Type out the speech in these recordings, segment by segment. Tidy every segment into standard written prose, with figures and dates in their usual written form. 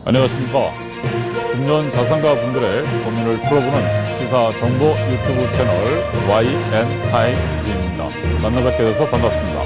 안녕하십니까. 중년 자산가 분들의 고민을 풀어보는 시사정보 유튜브 채널 YN타임즈입니다. 만나 뵙게 돼서 반갑습니다.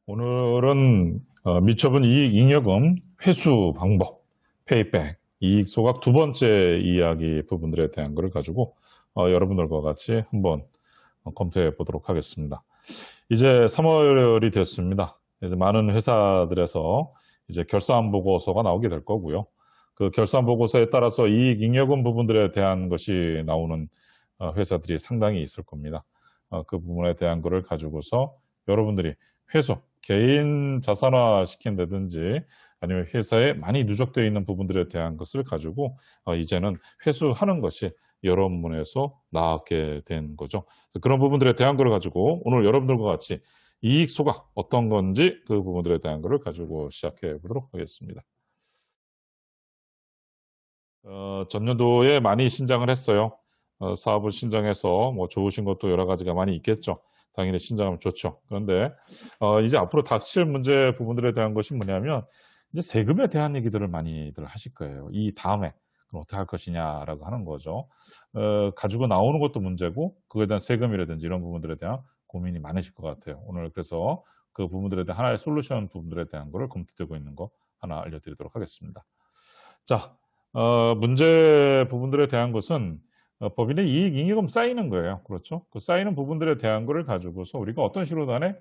오늘은 미처분 이익 잉여금 회수 방법, 페이백, 이익 소각 두 번째 이야기 부분들에 대한 것을 가지고 여러분들과 같이 한번 검토해 보도록 하겠습니다. 이제 3월이 됐습니다. 이제 많은 회사들에서 이제 결산 보고서가 나오게 될 거고요. 그 결산 보고서에 따라서 이익 잉여금 부분들에 대한 것이 나오는 회사들이 상당히 있을 겁니다. 그 부분에 대한 거를 가지고서 여러분들이 회수, 개인 자산화 시킨다든지 아니면 회사에 많이 누적되어 있는 부분들에 대한 것을 가지고 이제는 회수하는 것이 여러분에서 나게 된 거죠. 그런 부분들에 대한 걸 가지고 오늘 여러분들과 같이 이익 소각 어떤 건지 그 부분들에 대한 것을 가지고 시작해 보도록 하겠습니다. 전년도에 많이 신장을 했어요. 사업을 신장해서 뭐 좋으신 것도 여러 가지가 많이 있겠죠. 당연히 신장하면 좋죠. 그런데 이제 앞으로 닥칠 문제 부분들에 대한 것이 뭐냐면 이제 세금에 대한 얘기들을 많이들 하실 거예요. 이 다음에 그럼 어떻게 할 것이냐라고 하는 거죠. 가지고 나오는 것도 문제고 그거에 대한 세금이라든지 이런 부분들에 대한 고민이 많으실 것 같아요. 오늘 그래서 그 부분들에 대한 하나의 솔루션 부분들에 대한 거를 검토되고 있는 거 하나 알려드리도록 하겠습니다. 자, 문제 부분들에 대한 것은 법인의 이익 잉여금 쌓이는 거예요. 그렇죠? 그 쌓이는 부분들에 대한 거를 가지고서 우리가 어떤 식으로 간에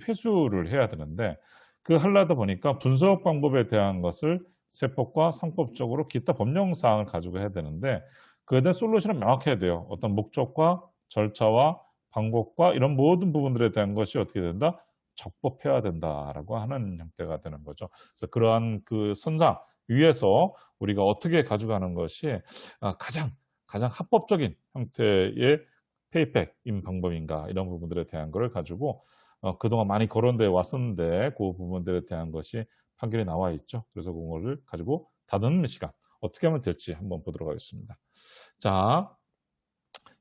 회수를 해야 되는데 그 하려다 보니까 분석 방법에 대한 것을 세법과 상법적으로 기타 법령 사항을 가지고 해야 되는데 그에 대한 솔루션은 명확해야 돼요. 어떤 목적과 절차와 방법과 이런 모든 부분들에 대한 것이 어떻게 된다? 적법해야 된다라고 하는 형태가 되는 거죠. 그래서 그러한 그 선상 위에서 우리가 어떻게 가져가는 것이 가장 합법적인 형태의 페이백인 방법인가 이런 부분들에 대한 것을 가지고 그동안 많이 거론되어 왔었는데 그 부분들에 대한 것이 판결이 나와 있죠. 그래서 그거를 가지고 다듬는 시간 어떻게 하면 될지 한번 보도록 하겠습니다. 자,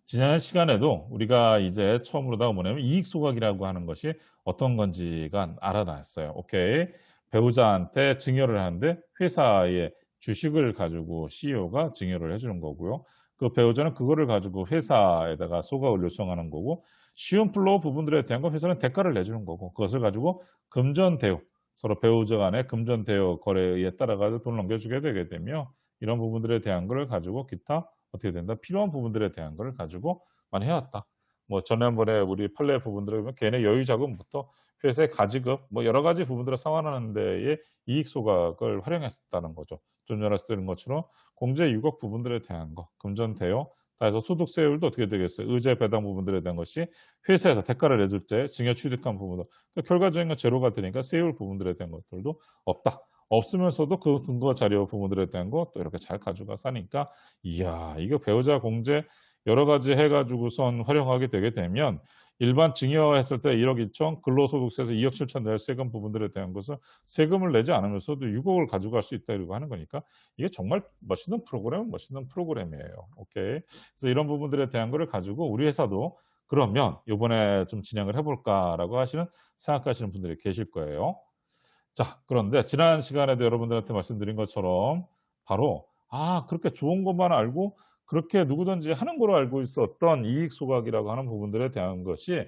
지난 시간에도 우리가 이제 처음으로다가 뭐냐면 이익 소각이라고 하는 것이 어떤 건지가 알아놨어요. 오케이. 배우자한테 증여를 하는데 회사의 주식을 가지고 CEO가 증여를 해주는 거고요. 그 배우자는 그거를 가지고 회사에다가 소각을 요청하는 거고 쉬운 플로우 부분들에 대한 건 회사는 대가를 내주는 거고 그것을 가지고 금전대여 서로 배우자 간의 금전대여 거래에 따라가지고 돈을 넘겨주게 되게 되며 이런 부분들에 대한 걸 가지고 기타 어떻게 된다? 필요한 부분들에 대한 걸 가지고 많이 해왔다. 뭐 지난번에 우리 판례 부분들을 보면 개인의 여유 자금부터 회사의 가지급 뭐 여러 가지 부분들을 상환하는 데에 이익 소각을 활용했다는 거죠. 좀 전에 말씀드린 것처럼 공제 유격 부분들에 대한 거, 금전 대여, 따라서 소득세율도 어떻게 되겠어요? 의제 배당 부분들에 대한 것이 회사에서 대가를 내줄 때 증여 취득한 부분들, 그러니까 결과적인 건 제로가 되니까 세율 부분들에 대한 것들도 없다. 없으면서도 그 근거 자료 부분들에 대한 거 또 이렇게 잘 가져가서 하니까 이야 이거 배우자 공제 여러 가지 해가지고선 활용하게 되게 되면 일반 증여했을 때 1억 1천 근로소득세에서 2억 7천 낼 세금 부분들에 대한 것은 세금을 내지 않으면서도 6억을 가져갈 수 있다 이러고 하는 거니까 이게 정말 멋있는 프로그램이에요. 오케이. 그래서 이런 부분들에 대한 거를 가지고 우리 회사도 그러면 이번에 좀 진행을 해볼까라고 생각하시는 분들이 계실 거예요. 자, 그런데 지난 시간에도 여러분들한테 말씀드린 것처럼 바로 그렇게 좋은 것만 알고 그렇게 누구든지 하는 걸로 알고 있었던 이익 소각이라고 하는 부분들에 대한 것이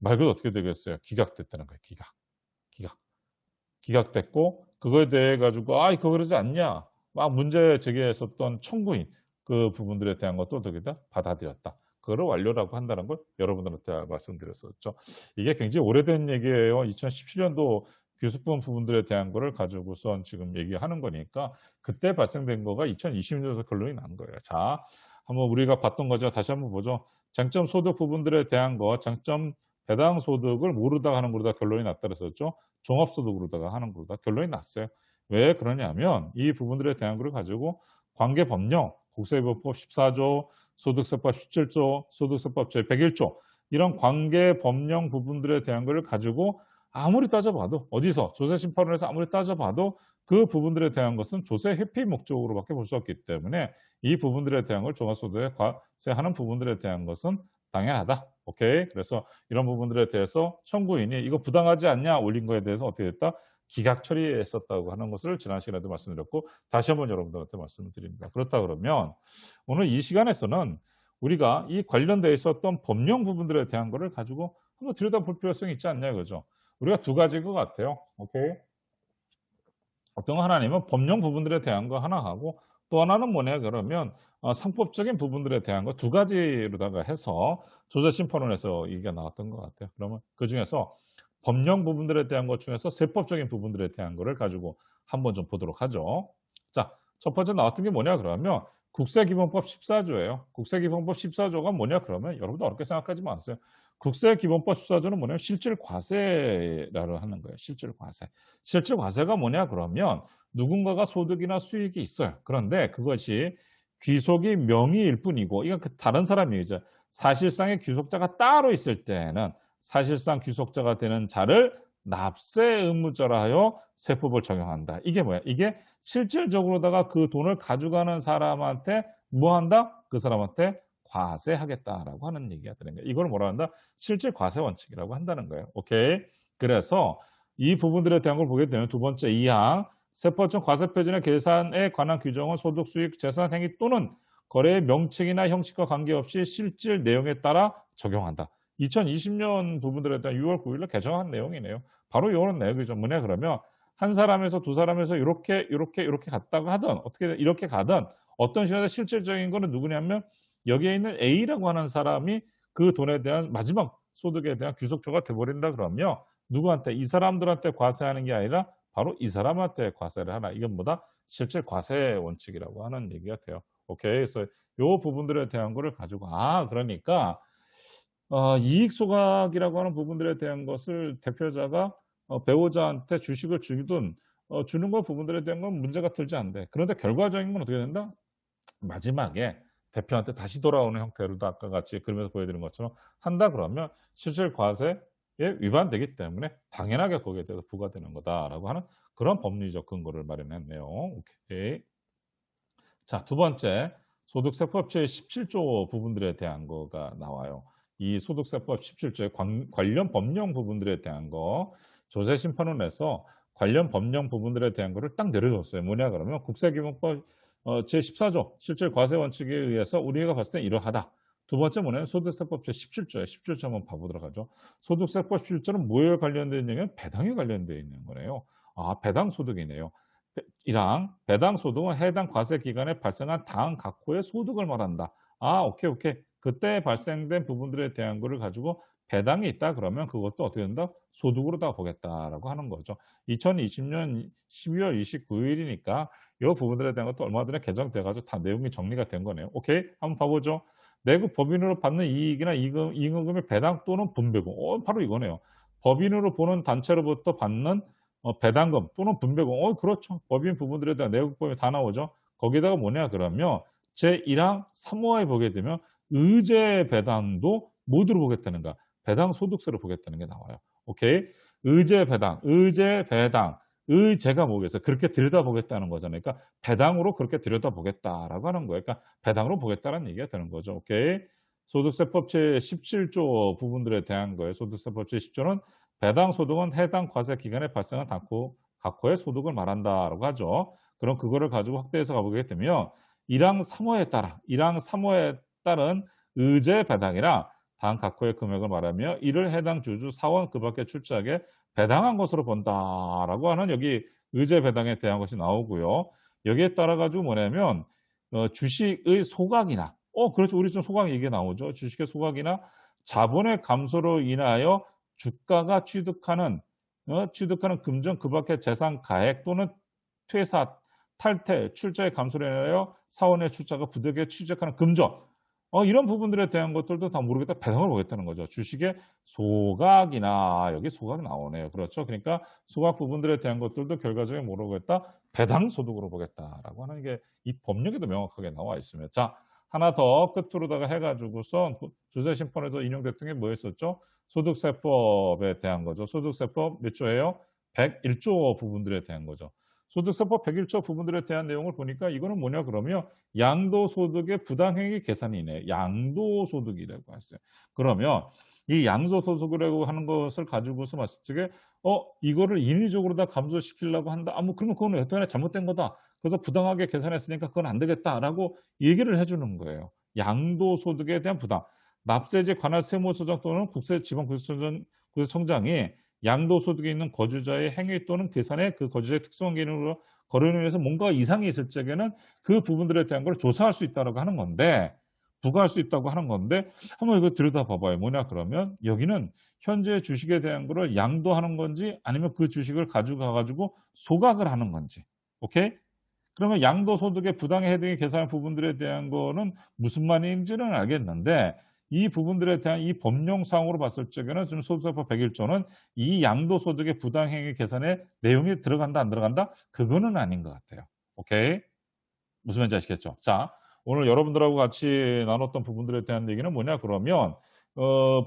말 그대로 어떻게 되겠어요? 기각됐다는 거예요. 기각됐고 그거에 대해 가지고 이거 그러지 않냐? 막 문제 제기했었던 청구인 그 부분들에 대한 것도 어떻게 다 받아들였다. 그거를 완료라고 한다는 걸 여러분들한테 말씀드렸었죠. 이게 굉장히 오래된 얘기예요. 2017년도 교수분 부분들에 대한 거를 가지고선 지금 얘기하는 거니까 그때 발생된 거가 2020년에서 결론이 난 거예요. 자, 한번 우리가 봤던 거죠. 다시 한번 보죠. 장점 소득 부분들에 대한 거, 장점 배당 소득을 모르다가 하는 거로다 결론이 났다 그랬었죠. 종합소득으로다가 하는 거로다 결론이 났어요. 왜 그러냐면 이 부분들에 대한 걸 가지고 관계법령, 국세법법 14조, 소득세법 17조, 소득세법 제101조 이런 관계법령 부분들에 대한 걸 가지고 아무리 따져봐도 어디서 조세심판원에서 아무리 따져봐도 그 부분들에 대한 것은 조세 회피 목적으로밖에 볼 수 없기 때문에 이 부분들에 대한 걸 종합소득에 과세하는 부분들에 대한 것은 당연하다. 오케이. 그래서 이런 부분들에 대해서 청구인이 이거 부당하지 않냐 올린 거에 대해서 어떻게 됐다? 기각 처리했었다고 하는 것을 지난 시간에도 말씀드렸고 다시 한번 여러분들한테 말씀을 드립니다. 그렇다 그러면 오늘 이 시간에서는 우리가 이 관련되어 있었던 법령 부분들에 대한 거를 가지고 한번 들여다볼 필요성이 있지 않냐 이거죠. 우리가 두 가지인 것 같아요. 오케이. 어떤 거 하나님은 법령 부분들에 대한 거 하나 하고 또 하나는 뭐냐 그러면 상법적인 부분들에 대한 거 두 가지로다가 해서 조세심판원에서 얘기가 나왔던 것 같아요. 그러면 그중에서 법령 부분들에 대한 것 중에서 세법적인 부분들에 대한 거를 가지고 한번 좀 보도록 하죠. 자, 첫 번째 나왔던 게 뭐냐 그러면 국세기본법 14조예요. 국세기본법 14조가 뭐냐 그러면 여러분도 어렵게 생각하지 마세요. 국세기본법 14조는 뭐냐면 실질과세라고 하는 거예요. 실질과세. 실질과세가 뭐냐 그러면 누군가가 소득이나 수익이 있어요. 그런데 그것이 귀속이 명의일 뿐이고 이건 그 다른 사람이죠. 사실상의 귀속자가 따로 있을 때는 사실상 귀속자가 되는 자를 납세 의무자라 하여 세법을 적용한다. 이게 뭐야? 이게 실질적으로다가 그 돈을 가져가는 사람한테 뭐 한다? 그 사람한테 과세하겠다라고 하는 얘기가 되는 거예요. 이걸 뭐라 한다? 실질 과세 원칙이라고 한다는 거예요. 오케이. 그래서 이 부분들에 대한 걸 보게 되면 두 번째 2항 세법적 과세 표준의 계산에 관한 규정은 소득, 수익, 재산, 행위 또는 거래의 명칭이나 형식과 관계없이 실질 내용에 따라 적용한다. 2020년 부분들에 대한 6월 9일에 개정한 내용이네요. 바로 이런 내용이죠. 뭐냐 그러면 한 사람에서 두 사람에서 이렇게 갔다가 하든 어떻게 이렇게 가든 어떤 식으로 실질적인 거는 누구냐면 여기에 있는 A라고 하는 사람이 그 돈에 대한 마지막 소득에 대한 귀속조가 돼버린다 그러면 누구한테 이 사람들한테 과세하는 게 아니라 바로 이 사람한테 과세를 하나. 이건 뭐다? 실질 과세 원칙이라고 하는 얘기가 돼요. 오케이. 그래서 요 부분들에 대한 거를 가지고 그러니까 이익 소각이라고 하는 부분들에 대한 것을 대표자가 배우자한테 주식을 주든 주는 것 부분들에 대한 건 문제가 들지 않는데 그런데 결과적인 건 어떻게 된다? 마지막에 대표한테 다시 돌아오는 형태로도 아까 같이 그림에서 보여드린 것처럼 한다 그러면 실질 과세에 위반되기 때문에 당연하게 거기에 대해서 부과되는 거다라고 하는 그런 법리적 근거를 마련했네요. 오케이. 자, 두 번째 소득세법 제17조 부분들에 대한 거가 나와요. 이 소득세법 17조의 관련 법령 부분들에 대한 거 조세심판원에서 관련 법령 부분들에 대한 거를 딱 내려줬어요. 뭐냐 그러면 국세기본법 제14조 실질 과세 원칙에 의해서 우리가 봤을 때 이러하다. 두 번째 뭐냐면 소득세법 제17조에 17조 한번 봐보도록 하죠. 소득세법 17조는 뭐에 관련되어 있냐면 배당에 관련되어 있는 거네요. 배당 소득이네요. 1항 배당 소득은 해당 과세 기간에 발생한 당 각호의 소득을 말한다. 오케이. 그때 발생된 부분들에 대한 거를 가지고 배당이 있다 그러면 그것도 어떻게 된다? 소득으로 다 보겠다라고 하는 거죠. 2020년 12월 29일이니까 이 부분들에 대한 것도 얼마 전에 개정돼가지고 다 내용이 정리가 된 거네요. 오케이? 한번 봐보죠. 내국 법인으로 받는 이익이나 이익금의 배당 또는 분배금. 바로 이거네요. 법인으로 보는 단체로부터 받는 배당금 또는 분배금. 그렇죠. 법인 부분들에 대한 내국법이 다 나오죠. 거기다가 뭐냐 그러면 제1항 3호에 보게 되면 의제 배당도 뭐로 보겠다는가? 배당 소득세로 보겠다는 게 나와요. 오케이? 의제 배당. 의제가 뭐겠어요? 그렇게 들여다보겠다는 거잖아요. 그러니까 배당으로 그렇게 들여다보겠다라고 하는 거예요. 그러니까 배당으로 보겠다는 얘기가 되는 거죠. 오케이? 소득세법 제17조 부분들에 대한 거예요. 소득세법 제10조는 배당 소득은 해당 과세 기간에 발생한 각호의 소득을 말한다라고 하죠. 그럼 그거를 가지고 확대해서 가보게 되면 1항 3호에 따른 의제 배당이나 당 각호의 금액을 말하며 이를 해당 주주 사원 그 밖의 출자에게 배당한 것으로 본다라고 하는 여기 의제 배당에 대한 것이 나오고요. 여기에 따라 가지고 뭐냐면 주식의 소각이나 그렇죠. 우리 좀 소각 얘기 나오죠. 주식의 소각이나 자본의 감소로 인하여 주가가 취득하는 금전 그 밖의 재산 가액 또는 퇴사, 탈퇴, 출자의 감소로 인하여 사원의 출자가 부득이하게 취득하는 금전 이런 부분들에 대한 것들도 다 모르겠다. 배당을 보겠다는 거죠. 주식의 소각이나 여기 소각이 나오네요. 그렇죠. 그러니까 소각 부분들에 대한 것들도 결과적으로 뭐로 보겠다? 배당 소득으로 보겠다라고 하는 게 이 법령에도 명확하게 나와 있습니다. 자, 하나 더 끝으로다가 해가지고서 조세심판에도 인용됐던 게 뭐였었죠? 소득세법에 대한 거죠. 소득세법 몇 조예요? 101조 부분들에 대한 거죠. 소득세법 101조 부분들에 대한 내용을 보니까 이거는 뭐냐 그러면 양도소득의 부당행위 계산이네. 양도소득이라고 했어요. 그러면 이 양도소득이라고 하는 것을 가지고서 봤을 적에 이거를 인위적으로 다 감소시키려고 한다. 뭐 그러면 그거는 여태간에 잘못된 거다. 그래서 부당하게 계산했으니까 그건 안 되겠다라고 얘기를 해 주는 거예요. 양도소득에 대한 부당. 납세제 관할 세무서장 또는 지방구청장이 양도소득에 있는 거주자의 행위 또는 계산에 그 거주자의 특수한 개인으로 거론에 의해서 뭔가 이상이 있을 적에는 그 부분들에 대한 걸 조사할 수 있다고 하는 건데 부과할 수 있다고 하는 건데 한번 이거 들여다봐봐요. 뭐냐 그러면 여기는 현재 주식에 대한 거를 양도하는 건지 아니면 그 주식을 가지고 가가지고 소각을 하는 건지. 오케이? 그러면 양도소득의 부당에 해당이 계산한 부분들에 대한 거는 무슨 말인지는 알겠는데 이 부분들에 대한 이 법령상으로 봤을 적에는 지금 소득세법 101조는 이 양도소득의 부당행위 계산에 내용이 들어간다 안 들어간다? 그거는 아닌 것 같아요. 오케이? 무슨 말인지 아시겠죠? 자, 오늘 여러분들하고 같이 나눴던 부분들에 대한 얘기는 뭐냐 그러면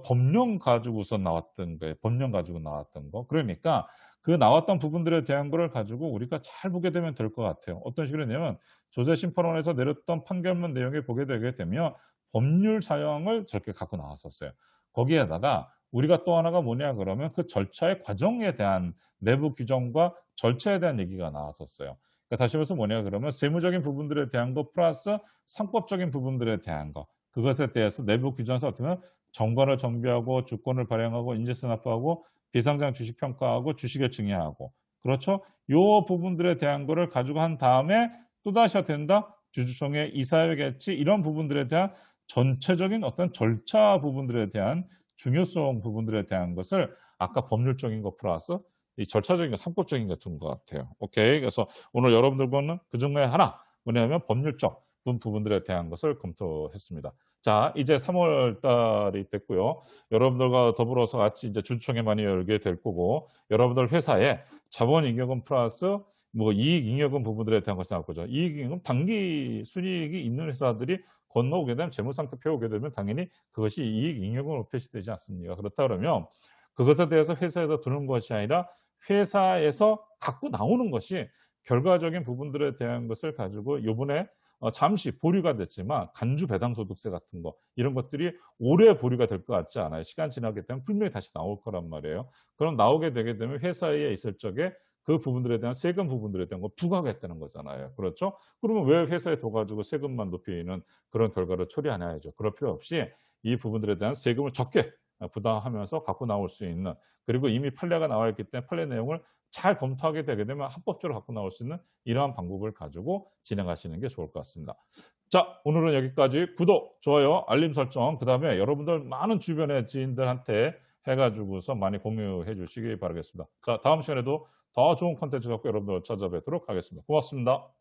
법령 가지고서 나왔던 거예요. 법령 가지고 나왔던 거. 그러니까 그 나왔던 부분들에 대한 거를 가지고 우리가 잘 보게 되면 될 것 같아요. 어떤 식으로 했냐면 조세심판원에서 내렸던 판결문 내용에 보게 되게 되면 법률 사항을 저렇게 갖고 나왔었어요. 거기에다가 우리가 또 하나가 뭐냐 그러면 그 절차의 과정에 대한 내부 규정과 절차에 대한 얘기가 나왔었어요. 그러니까 다시 말해서 뭐냐 그러면 세무적인 부분들에 대한 거 플러스 상법적인 부분들에 대한 거 그것에 대해서 내부 규정에서 어떻게 보면 정관을 정비하고 주권을 발행하고 인재세 납부하고 비상장 주식 평가하고 주식을 증여하고 그렇죠? 요 부분들에 대한 거를 가지고 한 다음에 또다시 된다 주주총회 이사회 개최 이런 부분들에 대한 전체적인 어떤 절차 부분들에 대한 중요성 부분들에 대한 것을 아까 법률적인 거 플러스 이 절차적인 거, 상법적인 거 같은 것 같아요. 오케이. 그래서 오늘 여러분들과는 그 중에 하나, 뭐냐면 법률적 부분들에 대한 것을 검토했습니다. 자, 이제 3월 달이 됐고요. 여러분들과 더불어서 같이 이제 주주총회 많이 열게 될 거고, 여러분들 회사에 자본잉여금 플러스 뭐 이익잉여금 부분들에 대한 것이 나올 거죠. 이익잉여금 단기 순이익이 있는 회사들이 건너오게 되면 재무상태 펴오게 되면 당연히 그것이 이익잉여금으로 표시되지 않습니까? 그렇다 그러면 그것에 대해서 회사에서 두는 것이 아니라 회사에서 갖고 나오는 것이 결과적인 부분들에 대한 것을 가지고 요번에 잠시 보류가 됐지만 간주 배당소득세 같은 거 이런 것들이 오래 보류가 될 것 같지 않아요. 시간 지나게 되면 분명히 다시 나올 거란 말이에요. 그럼 나오게 되게 되면 회사에 있을 적에 그 부분들에 대한 세금 부분들에 대한 거 부과하겠다는 거잖아요. 그렇죠? 그러면 왜 회사에 둬가지고 세금만 높이는 그런 결과를 처리하냐죠. 그럴 필요 없이 이 부분들에 대한 세금을 적게 부담하면서 갖고 나올 수 있는 그리고 이미 판례가 나와 있기 때문에 판례 내용을 잘 검토하게 되게 되면 합법적으로 갖고 나올 수 있는 이러한 방법을 가지고 진행하시는 게 좋을 것 같습니다. 자, 오늘은 여기까지 구독, 좋아요, 알림 설정, 그 다음에 여러분들 많은 주변의 지인들한테 해가지고서 많이 공유해 주시기 바라겠습니다. 자, 다음 시간에도 더 좋은 컨텐츠 갖고 여러분들 찾아뵙도록 하겠습니다. 고맙습니다.